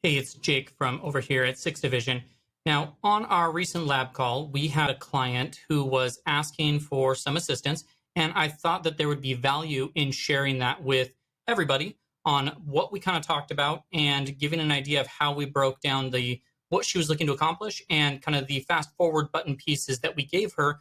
Hey, it's Jake from over here at 6th Division. Now, on our recent lab call, we had a client who was asking for some assistance, and I thought that there would be value in sharing that with everybody on what we kind of talked about and giving an idea of how we broke down what she was looking to accomplish and kind of the fast forward button pieces that we gave her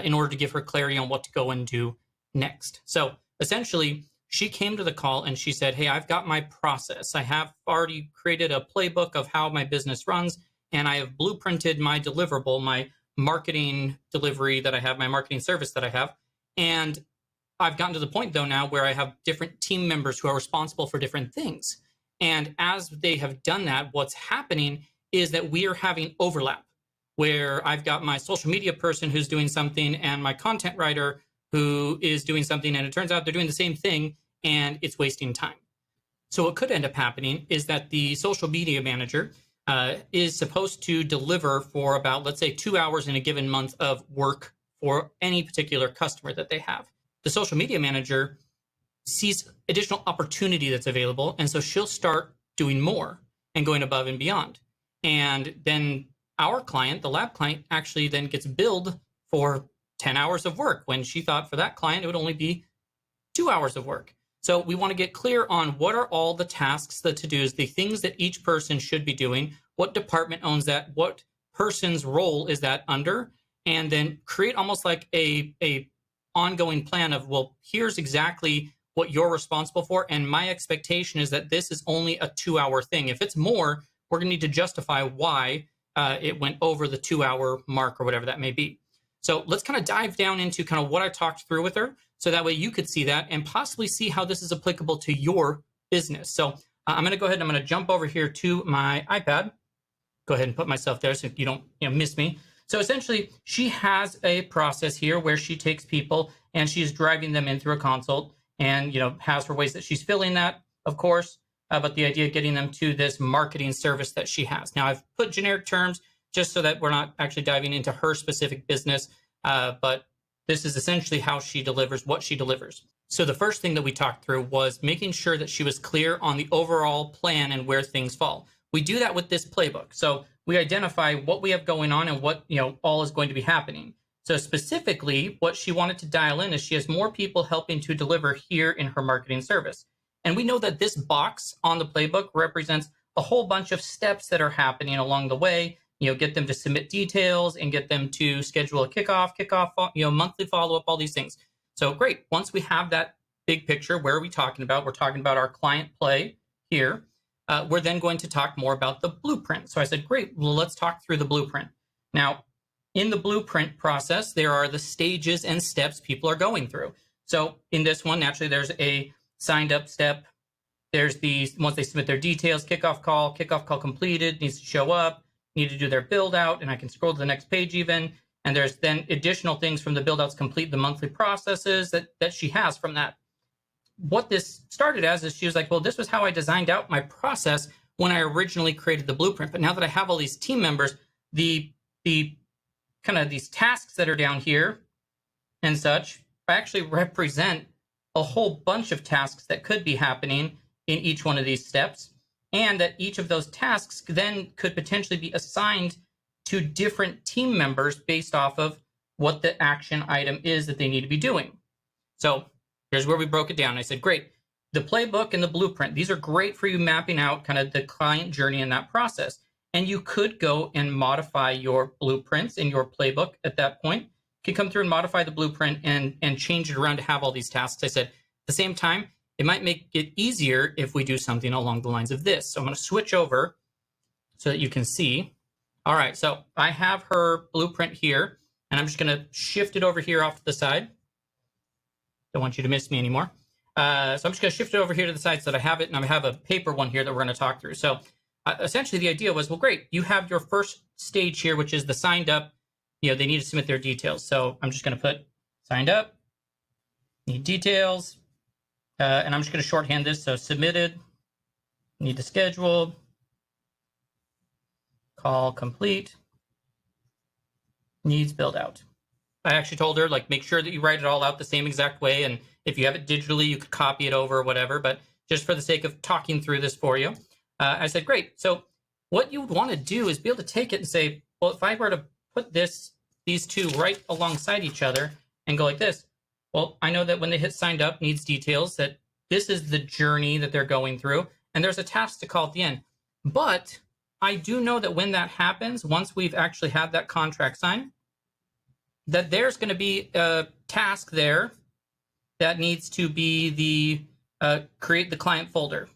in order to give her clarity on what to go and do next. So essentially, she came to the call and she said, hey, I've got my process. I have already created a playbook of how my business runs, and I have blueprinted my deliverable, my marketing delivery that I have, my marketing service that I have. And I've gotten to the point, though, now where I have different team members who are responsible for different things. And as they have done that, what's happening is that we are having overlap, where I've got my social media person who's doing something and my content writer who is doing something, and it turns out they're doing the same thing, and it's wasting time. So what could end up happening is that the social media manager is supposed to deliver for about, let's say, 2 hours in a given month of work for any particular customer that they have. The social media manager sees additional opportunity that's available, and so she'll start doing more and going above and beyond. And then our client, the lab client, actually then gets billed for 10 hours of work when she thought for that client it would only be 2 hours of work. So we want to get clear on what are all the tasks, the to-dos, the things that each person should be doing, what department owns that, what person's role is that under, and then create almost like a ongoing plan of, well, here's exactly what you're responsible for, and my expectation is that this is only a 2-hour thing. If it's more, we're going to need to justify why it went over the 2-hour mark or whatever that may be. So let's kind of dive down into kind of what I talked through with her, so that way you could see that and possibly see how this is applicable to your business. So I'm going to go ahead and I'm going to jump over here to my iPad. Go ahead and put myself there so you don't miss me. So essentially, she has a process here where she takes people and she's driving them in through a consult, and has her ways that she's filling that, of course, but the idea of getting them to this marketing service that she has. Now, I've put generic terms just so that we're not actually diving into her specific business, but this is essentially how she delivers what she delivers. So the first thing that we talked through was making sure that she was clear on the overall plan and where things fall. We do that with this playbook. So we identify what we have going on and what all is going to be happening. So specifically, what she wanted to dial in is she has more people helping to deliver here in her marketing service. And we know that this box on the playbook represents a whole bunch of steps that are happening along the way. Get them to submit details and get them to schedule a kickoff, monthly follow-up, all these things. So great. Once we have that big picture, where are we talking about? We're talking about our client play here. We're then going to talk more about the blueprint. So I said, great, well, let's talk through the blueprint. Now, in the blueprint process, there are the stages and steps people are going through. So in this one, naturally, there's a signed up step. There's once they submit their details, kickoff call completed, needs to show up, need to do their build out, and I can scroll to the next page even. And there's then additional things from the build outs complete, the monthly processes that she has from that. What this started as is she was like, well, this was how I designed out my process when I originally created the blueprint. But now that I have all these team members, the kind of these tasks that are down here and such actually represent a whole bunch of tasks that could be happening in each one of these steps. And that each of those tasks then could potentially be assigned to different team members based off of what the action item is that they need to be doing. So here's where we broke it down. I said, great, the playbook and the blueprint, these are great for you mapping out kind of the client journey in that process. And you could go and modify your blueprints in your playbook at that point. You can come through and modify the blueprint and change it around to have all these tasks. I said, at the same time, it might make it easier if we do something along the lines of this. So I'm going to switch over so that you can see. All right, so I have her blueprint here, and I'm just going to shift it over here off to the side. Don't want you to miss me anymore. So I'm just going to shift it over here to the side so that I have it, and I have a paper one here that we're going to talk through. So essentially the idea was, well, great, you have your first stage here, which is the signed up. They need to submit their details. So I'm just going to put signed up, need details. And I'm just going to shorthand this. So submitted, need to schedule, call complete, needs build out. I actually told her, like, make sure that you write it all out the same exact way. And if you have it digitally, you could copy it over or whatever. But just for the sake of talking through this for you, I said, great. So what you would want to do is be able to take it and say, well, if I were to put these two right alongside each other and go like this, well, I know that when they hit signed up, needs details, that this is the journey that they're going through, and there's a task to call at the end. But I do know that when that happens, once we've actually had that contract signed, that there's going to be a task there that needs to be the create the client folder.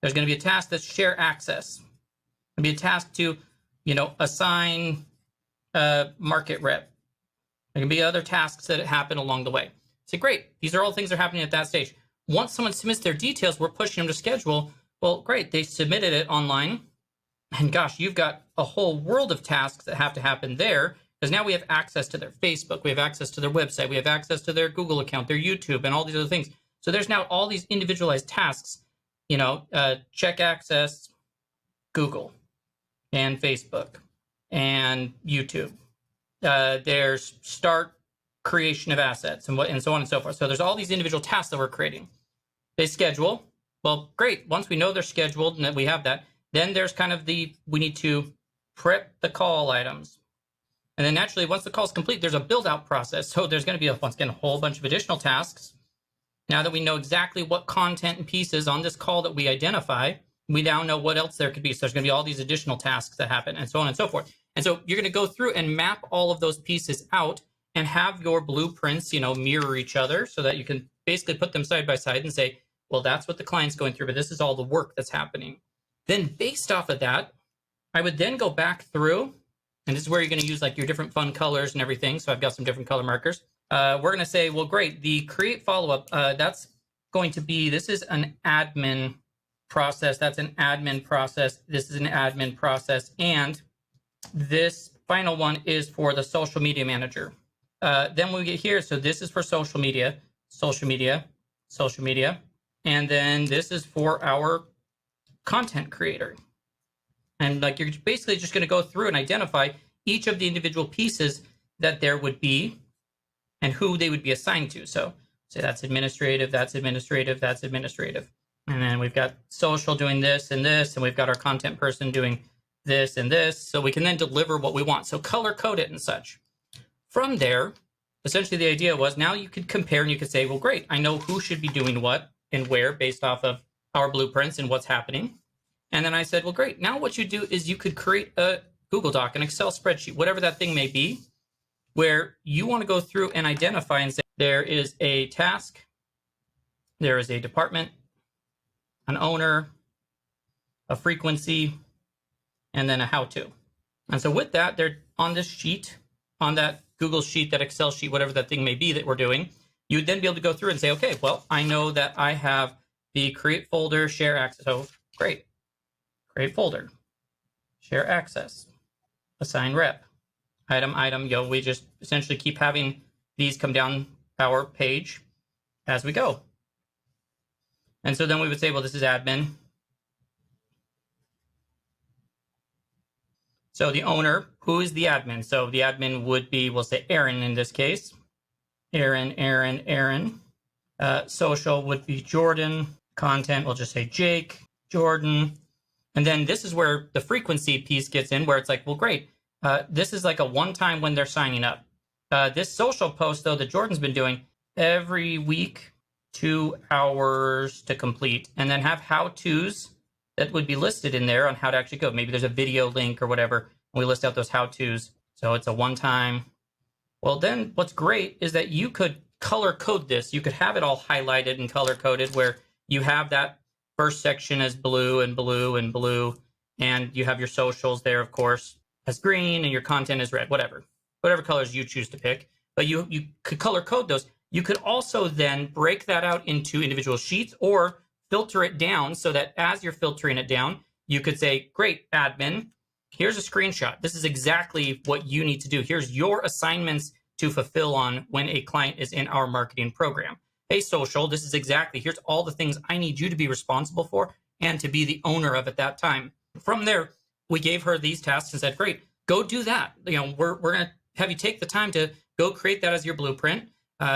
There's going to be a task that's share access. There'll be a task to, assign market rep. There can be other tasks that happen along the way. So great. These are all things that are happening at that stage. Once someone submits their details, we're pushing them to schedule. Well, great. They submitted it online. And gosh, you've got a whole world of tasks that have to happen there, because now we have access to their Facebook, we have access to their website, we have access to their Google account, their YouTube, and all these other things. So there's now all these individualized tasks, check access, Google, and Facebook, and YouTube. There's start creation of assets, and so on and so forth. So there's all these individual tasks that we're creating. They schedule. Well, great. Once we know they're scheduled and that we have that, then there's kind of we need to prep the call items. And then naturally, once the call is complete, there's a build out process. So there's going to be, once again, a whole bunch of additional tasks. Now that we know exactly what content and pieces on this call that we identify, we now know what else there could be. So there's going to be all these additional tasks that happen, and so on and so forth. And so you're going to go through and map all of those pieces out and have your blueprints, mirror each other so that you can basically put them side by side and say, well, that's what the client's going through, but this is all the work that's happening. Then based off of that, I would then go back through, and this is where you're going to use like your different fun colors and everything. So I've got some different color markers. We're going to say, well, great, the create follow-up, that's going to be, this is an admin process. That's an admin process. This is an admin process. And this final one is for the social media manager. Then we get here, so this is for social media. And then this is for our content creator. And like you're basically just going to go through and identify each of the individual pieces that there would be and who they would be assigned to. So say that's administrative, that's administrative, that's administrative. And then we've got social doing this, and we've got our content person doing this and this. So we can then deliver what we want. So color code it and such. From there, essentially the idea was now you could compare and you could say, well, great, I know who should be doing what and where based off of our blueprints and what's happening. And then I said, well, great. Now what you do is you could create a Google Doc, an Excel spreadsheet, whatever that thing may be, where you want to go through and identify and say, there is a task, there is a department, an owner, a frequency, and then a how-to. And so with that, they're on this sheet, on that Google sheet, that Excel sheet, whatever that thing may be that we're doing, you would then be able to go through and say, okay, well, I know that I have the create folder, share access. Oh, great. Create folder, share access, assign rep, item. We just essentially keep having these come down our page as we go. And so then we would say, well, this is admin. So the owner, who is the admin? So the admin would be, we'll say Aaron in this case. Aaron. Social would be Jordan. Content, we'll just say Jake, Jordan. And then this is where the frequency piece gets in, where it's like, well, great. This is like a one-time when they're signing up. This social post, though, that Jordan's been doing every week, 2 hours to complete, and then have how-tos that would be listed in there on how to actually go. Maybe there's a video link or whatever, and we list out those how-tos. So it's a one-time. Well, then what's great is that you could color code this. You could have it all highlighted and color coded where you have that first section as blue and blue and blue, and you have your socials there, of course, as green, and your content is red, whatever colors you choose to pick. But you could color code those. You could also then break that out into individual sheets or filter it down so that as you're filtering it down, you could say, great, admin, here's a screenshot. This is exactly what you need to do. Here's your assignments to fulfill on when a client is in our marketing program. Hey, social, this is exactly, here's all the things I need you to be responsible for and to be the owner of at that time. From there, we gave her these tasks and said, great, go do that. We're going to have you take the time to go create that as your blueprint,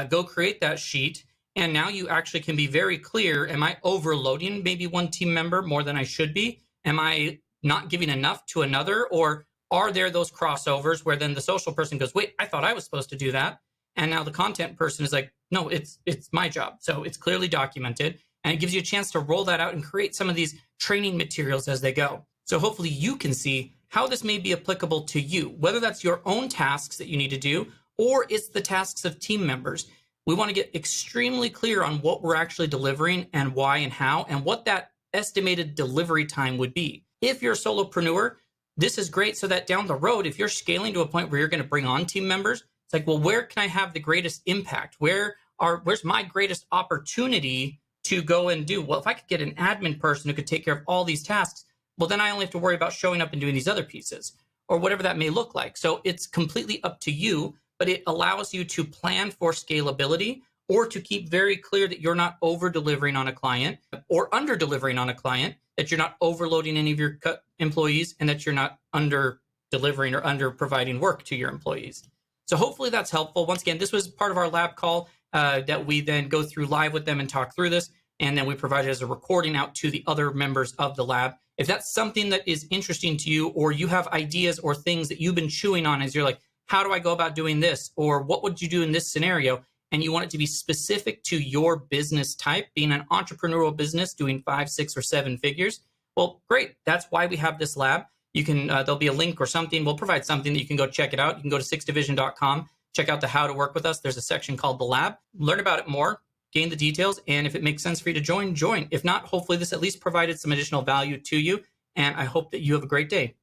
go create that sheet. And now you actually can be very clear, am I overloading maybe one team member more than I should be? Am I not giving enough to another? Or are there those crossovers where then the social person goes, wait, I thought I was supposed to do that. And now the content person is like, no, it's my job. So it's clearly documented. And it gives you a chance to roll that out and create some of these training materials as they go. So hopefully you can see how this may be applicable to you, whether that's your own tasks that you need to do, or it's the tasks of team members. We want to get extremely clear on what we're actually delivering and why and how, and what that estimated delivery time would be. If you're a solopreneur, this is great so that down the road, if you're scaling to a point where you're going to bring on team members, it's like, well, where can I have the greatest impact? Where's my greatest opportunity to go and do? Well, if I could get an admin person who could take care of all these tasks, well, then I only have to worry about showing up and doing these other pieces, or whatever that may look like. So it's completely up to you, but it allows you to plan for scalability, or to keep very clear that you're not over delivering on a client or under delivering on a client, that you're not overloading any of your employees, and that you're not under delivering or under providing work to your employees. So hopefully that's helpful. Once again, this was part of our lab call that we then go through live with them and talk through this. And then we provide it as a recording out to the other members of the lab. If that's something that is interesting to you, or you have ideas or things that you've been chewing on as you're like, how do I go about doing this? Or what would you do in this scenario? And you want it to be specific to your business type, being an entrepreneurial business doing 5, 6, or 7 figures. Well, great. That's why we have this lab. You can, there'll be a link or something. We'll provide something that you can go check it out. You can go to SixthDivision.com, check out the how to work with us. There's a section called the lab. Learn about it more, gain the details. And if it makes sense for you to join, join. If not, hopefully this at least provided some additional value to you. And I hope that you have a great day.